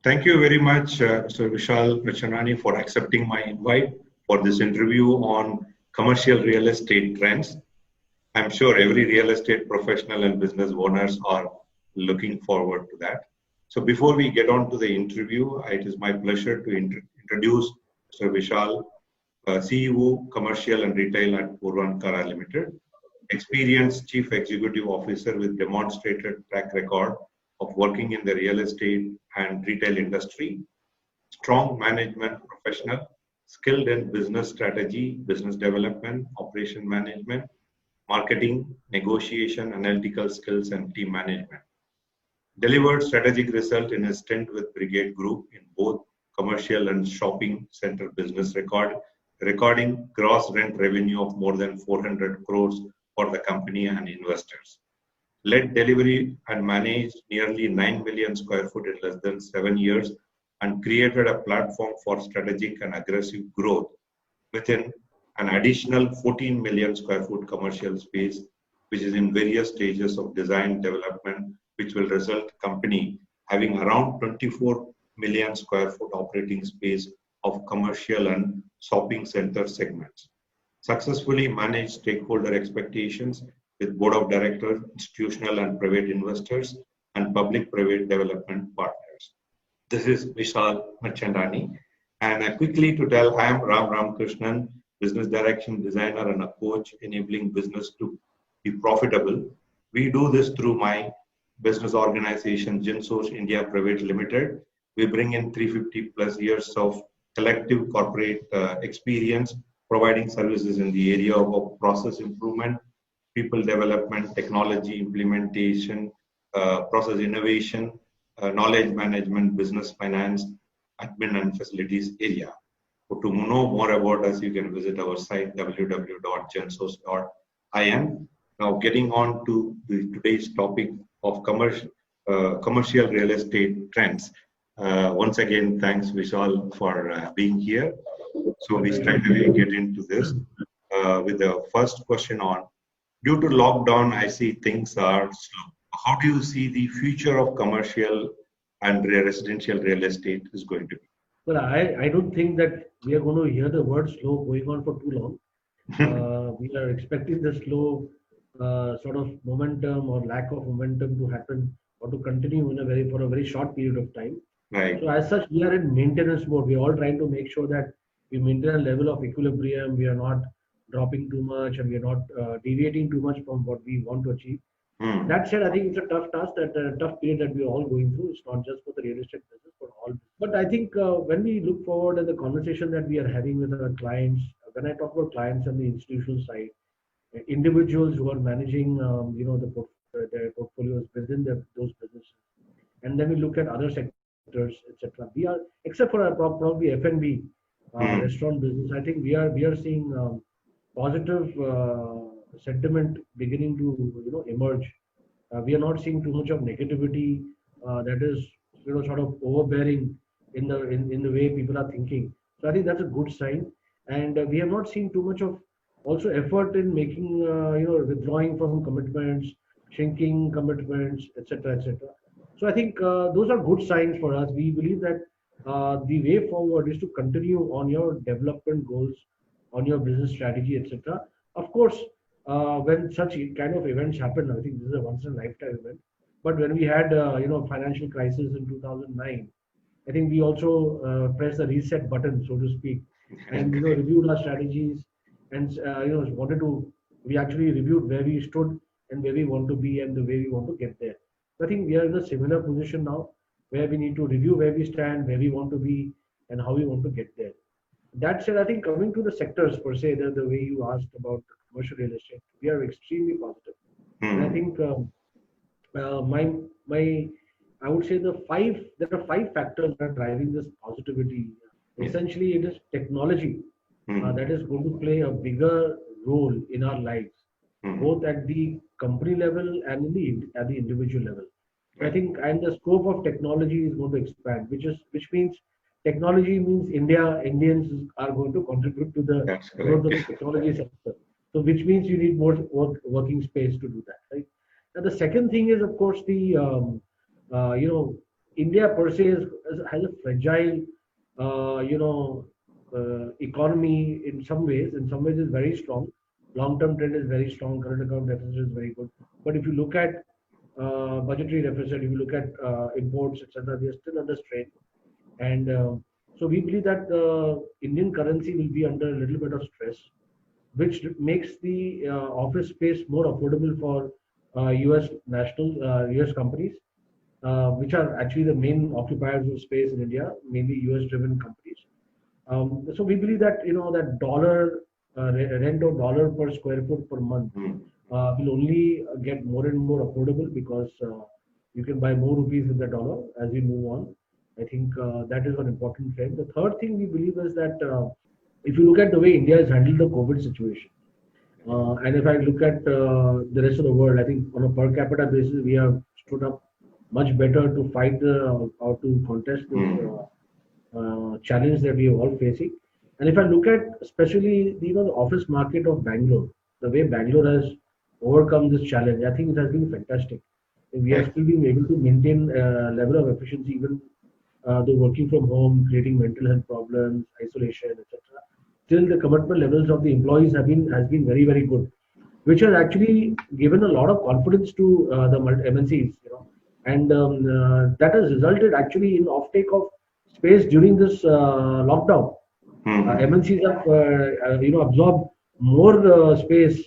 Thank you very much, Mr. Vishal Rachanani, for accepting my invite for this interview on commercial real estate trends. I'm sure every real estate professional and business owners are looking forward to that. So before we get on to the interview, it is my pleasure to introduce Mr. Vishal, CEO, Commercial and Retail at Puravankara Limited, experienced Chief Executive Officer with demonstrated track record of working in the real estate and retail industry, strong management professional, skilled in business strategy, business development, operation management, marketing, negotiation, analytical skills, and team management. Delivered strategic result in his stint with Brigade Group in both commercial and shopping center business recording gross rent revenue of more than 400 crores for the company and investors. Led delivery and managed nearly 9 million square foot in less than 7 years and created a platform for strategic and aggressive growth within an additional 14 million square foot commercial space, which is in various stages of design development, which will result company having around 24 million square foot operating space of commercial and shopping center segments. Successfully managed stakeholder expectations with board of directors, institutional and private investors, and public-private development partners. This is Vishal Marchandani. And quickly to tell, I am Ram Ramakrishnan, business direction designer and a coach enabling business to be profitable. We do this through my business organization, Ginsource India Private Limited. We bring in 350 plus years of collective corporate experience, providing services in the area of process improvement, people development, technology implementation, process innovation, knowledge management, business finance, admin and facilities area. So to know more about us, you can visit our site www.gensource.in. Now getting on to today's topic of commercial real estate trends. Once again, thanks Vishal for being here. So we straight away get into this with the first question on, due to lockdown, I see things are slow. How do you see the future of commercial and residential real estate is going to be? Well, I don't think that we are going to hear the word slow going on for too long. We are expecting the slow sort of momentum or lack of momentum to happen or to continue for a very short period of time. Right. So as such, we are in maintenance mode. We are all trying to make sure that we maintain a level of equilibrium. We are not dropping too much and we are not deviating too much from what we want to achieve. That said, I think it's a tough task, a tough period that we are all going through. It's not just for the real estate business, for all. But I think when we look forward at the conversation that we are having with our clients, when I talk about clients on the institutional side, individuals who are managing, their portfolios within those businesses, and then we look at other sectors, etc. We are, except for probably F&B, restaurant business, I think we are seeing positive sentiment beginning to emerge. We are not seeing too much of negativity that is sort of overbearing in the way people are thinking. So I think that's a good sign, and we have not seen too much of also effort in making withdrawing from commitments, shrinking commitments, etc., etc. So I think those are good signs for us. We believe that the way forward is to continue on your development goals, on your business strategy, etc. Of course, when such kind of events happen, I think this is a once in a lifetime event. But when we had financial crisis in 2009, I think we also pressed the reset button, so to speak, and reviewed our strategies and we actually reviewed where we stood and where we want to be and the way we want to get there. So I think we are in a similar position now, where we need to review where we stand, where we want to be, and how we want to get there. That said, I think coming to the sectors per se, the way you asked about commercial real estate, we are extremely positive. And I think I would say there are five factors that are driving this positivity. Essentially, it is technology that is going to play a bigger role in our lives, both at the company level and at the individual level. I think, and the scope of technology is going to expand, which means technology means Indians are going to contribute to the growth of the technology sector. So which means you need more working space to do that, right? And the second thing is, of course, the India per se has a fragile, economy in some ways. In some ways, it's very strong. Long-term trend is very strong. Current account deficit is very good. But if you look at budgetary deficit, if you look at imports, etc., they are still under strain. And so we believe that the Indian currency will be under a little bit of stress, which makes the office space more affordable for US US companies, which are actually the main occupiers of space in India, mainly US driven companies. So we believe that that dollar rent of dollar per square foot per month will only get more and more affordable because you can buy more rupees with the dollar as we move on. I think that is one important trend. The third thing we believe is that if you look at the way India has handled the COVID situation, and if I look at the rest of the world, I think on a per capita basis, we have stood up much better to fight or to contest this challenge that we are all facing. And if I look at especially the office market of Bangalore, the way Bangalore has overcome this challenge, I think it has been fantastic. We have still been able to maintain a level of efficiency even though working from home, creating mental health problems, isolation, etc. Still, the commitment levels of the employees has been very, very good, which has actually given a lot of confidence to the MNCs, and that has resulted actually in offtake of space during this lockdown. MNCs have absorbed more space,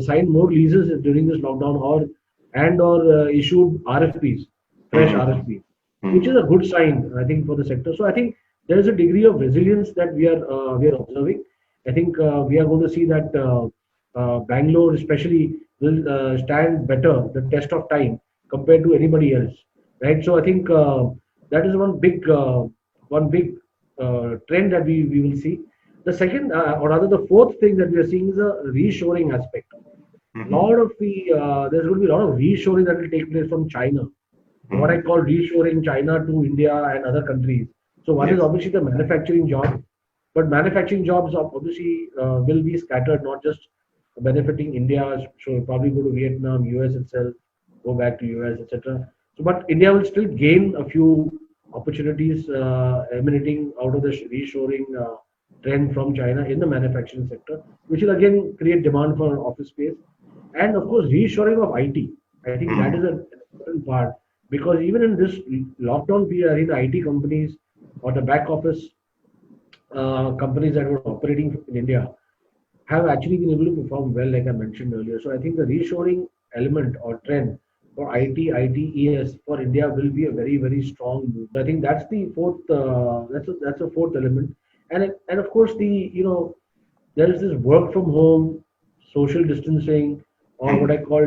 signed more leases during this lockdown, or issued RFPs, fresh RFPs, which is a good sign, I think, for the sector. So I think there is a degree of resilience that we are observing. I think we are going to see that Bangalore, especially, will stand better the test of time compared to anybody else, right? So I think that is one big trend that we will see. The second, or rather, the fourth thing that we are seeing is a reshoring aspect. There's going to be a lot of reshoring that will take place from China. What I call reshoring China to India and other countries. So one is obviously the manufacturing job, but manufacturing jobs obviously will be scattered, not just benefiting India. So probably go to Vietnam, US itself, go back to US, etc. So, but India will still gain a few opportunities emanating out of the reshoring trend from China in the manufacturing sector, which will again create demand for office space. And of course, reshoring of IT. I think that is an important part, because even in this lockdown period, I think the IT companies or the back office companies that were operating in India have actually been able to perform well, like I mentioned earlier. So I think the reshoring element or trend for ITES for India will be a very, very strong move. I think that's the fourth. That's a fourth element, and of course there is this work from home, social distancing, or what I call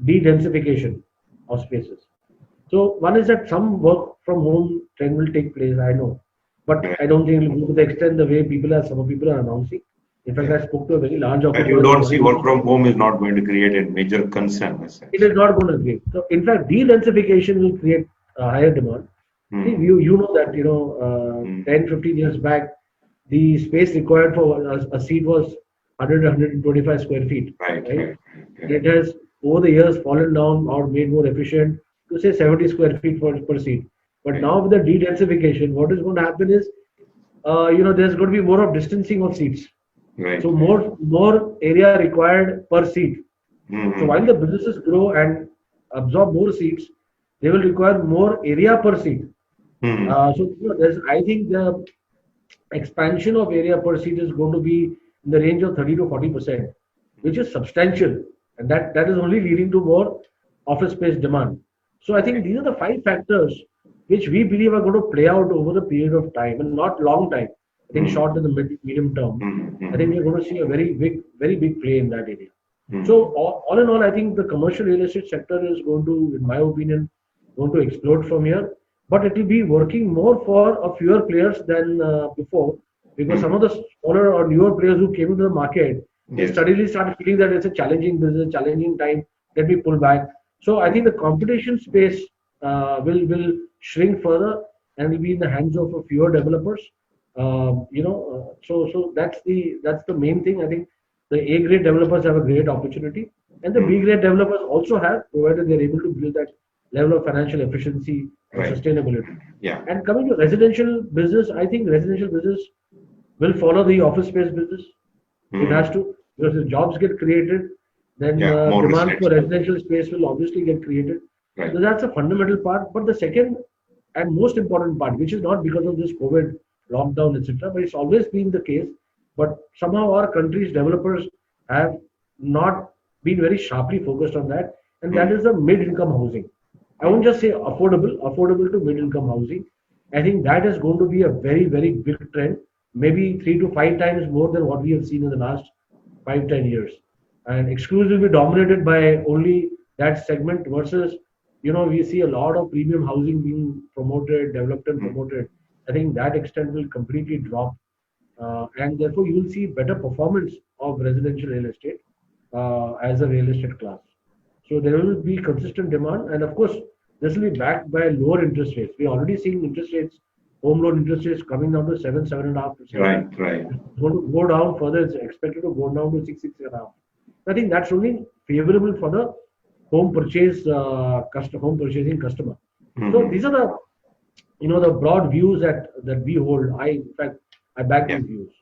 de-densification of spaces. So one is that some work from home trend will take place, I know, but I don't think it will go to the extent the way some people are announcing. In fact, I spoke to a very large occupier. And you don't see work from home is not going to create a major concern. It is not going to create. So in fact, de-densification will create higher demand. You know that 10, 15 years back, the space required for a seat was 100, 125 square feet. Right? It has over the years fallen down or made more efficient to say 70 square feet per seat. But now with the de-densification, what is going to happen is, there's going to be more of distancing of seats. Right. So more area required per seat. So while the businesses grow and absorb more seats, they will require more area per seat. So I think the expansion of area per seat is going to be in the range of 30 to 40%, which is substantial, and that is only leading to more office space demand. So I think these are the 5 factors which we believe are going to play out over the period of time, and not long time. I think short to the medium term. I think we're going to see a very big play in that area. So all in all, I think the commercial real estate sector is going to, in my opinion, going to explode from here. But it will be working more for a fewer players than before, because some of the smaller or newer players who came into the market, they suddenly started feeling that it's a challenging business, challenging time. Let me pull back. So I think the competition space will shrink further and will be in the hands of a fewer developers. So that's the main thing. I think the A grade developers have a great opportunity, and the B grade developers also have, provided they're able to build that level of financial efficiency and Right. sustainability. Yeah. And coming to residential business, I think residential business will follow the office space business. It has to, because if jobs get created, then Yeah, more demand for residential. residential space will obviously get created. Right. So that's a fundamental part. But the second and most important part, which is not because of this COVID lockdown, etc., but it's always been the case. But somehow our country's developers have not been very sharply focused on that, and that is the mid-income housing. I won't just say affordable to mid-income housing. I think that is going to be a very, very big trend, maybe 3 to 5 times more than what we have seen in the last 5, 10 years, and exclusively dominated by only that segment versus, we see a lot of premium housing being promoted, developed and promoted. I think that extent will completely drop, and therefore you will see better performance of residential real estate as a real estate class. So there will be consistent demand, and of course, this will be backed by lower interest rates. We're already seeing interest rates, home loan interest rates coming down to 7.5%. Right. It's going to go down further. It's expected to go down to 6.5. I think that's only favorable for the home home purchasing customer. So these are the broad views that we hold. In fact, I back these views.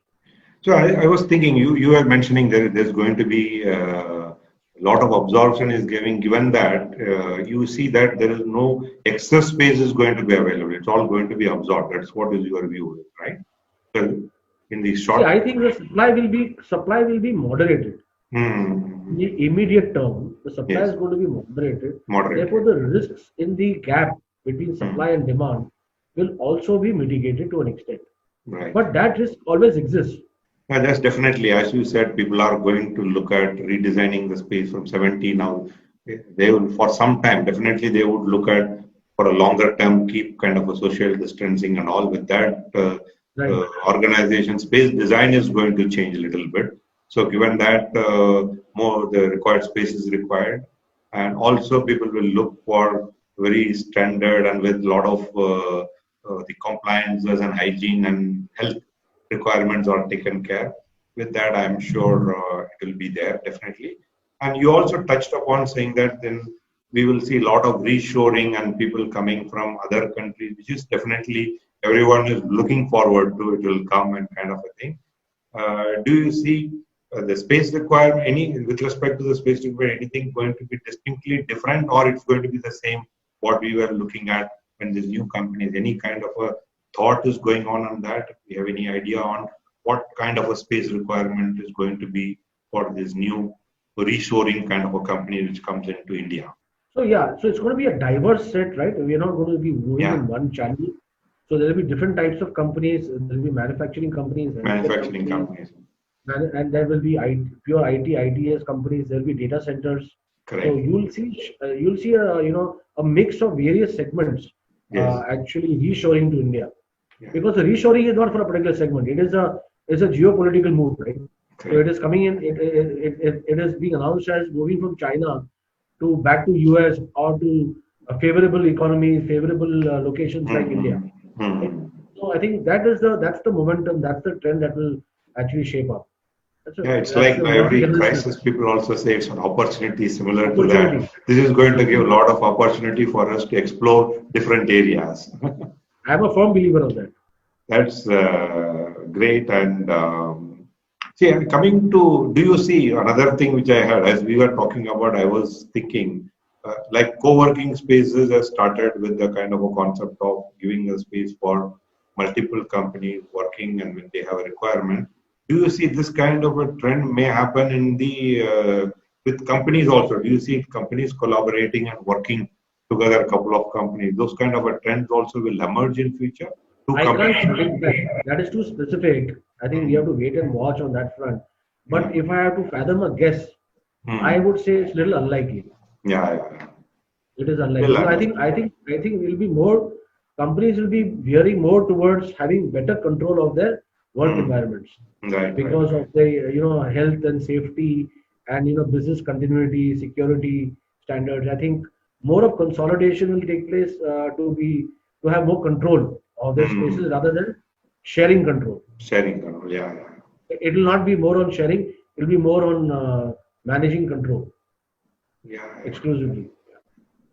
So I was thinking, you were mentioning that there's going to be a lot of absorption is given that you see that there is no excess space is going to be available. It's all going to be absorbed. That's what is your view, right? So in the short, I think the supply will be moderated. In the immediate term, the supply is going to be moderated. Therefore, the risks in the gap between supply and demand will also be mitigated to an extent. Right. But that risk always exists. Yeah, that's definitely, as you said, people are going to look at redesigning the space from 70 now. They will, for some time, definitely they would look at for a longer term, keep kind of a social distancing and all. With that, organization space design is going to change a little bit. So given that more the required space is required, and also people will look for very standard and with a lot of the compliances and hygiene and health requirements are taken care. With that, I'm sure it will be there definitely. And you also touched upon saying that then we will see a lot of reshoring and people coming from other countries, which is definitely everyone is looking forward to. It will come and kind of a thing. Do you see the space requirement, with respect to the space requirement, anything going to be distinctly different, or it's going to be the same what we were looking at when these new companies? Any kind of a thought is going on that? Do you have any idea on what kind of a space requirement is going to be for this new reshoring kind of a company which comes into India? So it's going to be a diverse set, right? We're not going to be moving in one channel. So there will be different types of companies. There will be manufacturing companies. And there will be pure IT, ITS companies. There will be data centers. Correct. So you'll see a mix of various segments actually reshoring to India. Yeah. Because the reshoring is not for a particular segment. It is a geopolitical move, right? Okay. So it is coming in. It is being announced as moving from China to back to US or to a favorable economy, favorable locations like India. Right? So I think that's the momentum. That's the trend that will actually shape up. It's like every crisis, people also say it's an opportunity similar to that. This is going to give a lot of opportunity for us to explore different areas. I'm a firm believer of that. That's great. And coming to, do you see another thing which I had as we were talking about? I was thinking like co-working spaces have started with the kind of a concept of giving a space for multiple companies working, and when they have a requirement. Do you see this kind of a trend may happen in the with companies also? Do you see companies collaborating and working together, a couple of companies? Those kind of a trends also will emerge in future? I can't predict that. That is too specific. I think we have to wait and watch on that front. But if I have to fathom a guess, I would say it's a little unlikely. Yeah. It is unlikely. I think it will be more. Companies will be veering more towards having better control of their work environments, because of the health and safety and business continuity, security standards. I think more of consolidation will take place to have more control of their spaces rather than sharing control. It will not be more on sharing. It will be more on managing control. Exclusively.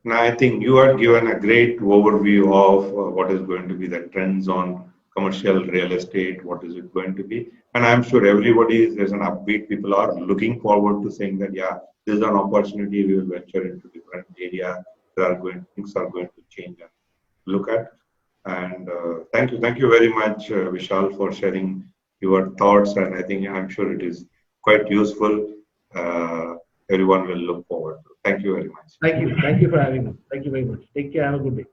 Now, I think you have given a great overview of what is going to be the trends on commercial real estate, what is it going to be. And I'm sure everybody is, there's an upbeat. People are looking forward to saying that, yeah, this is an opportunity. We will venture into different area. Things are going to change and look at. And thank you very much, Vishal, for sharing your thoughts. And I think I'm sure it is quite useful. Uh, Everyone will look forward to. Thank you very much. Thank you. Thank you for having me. Thank you very much. Take care. Have a good day.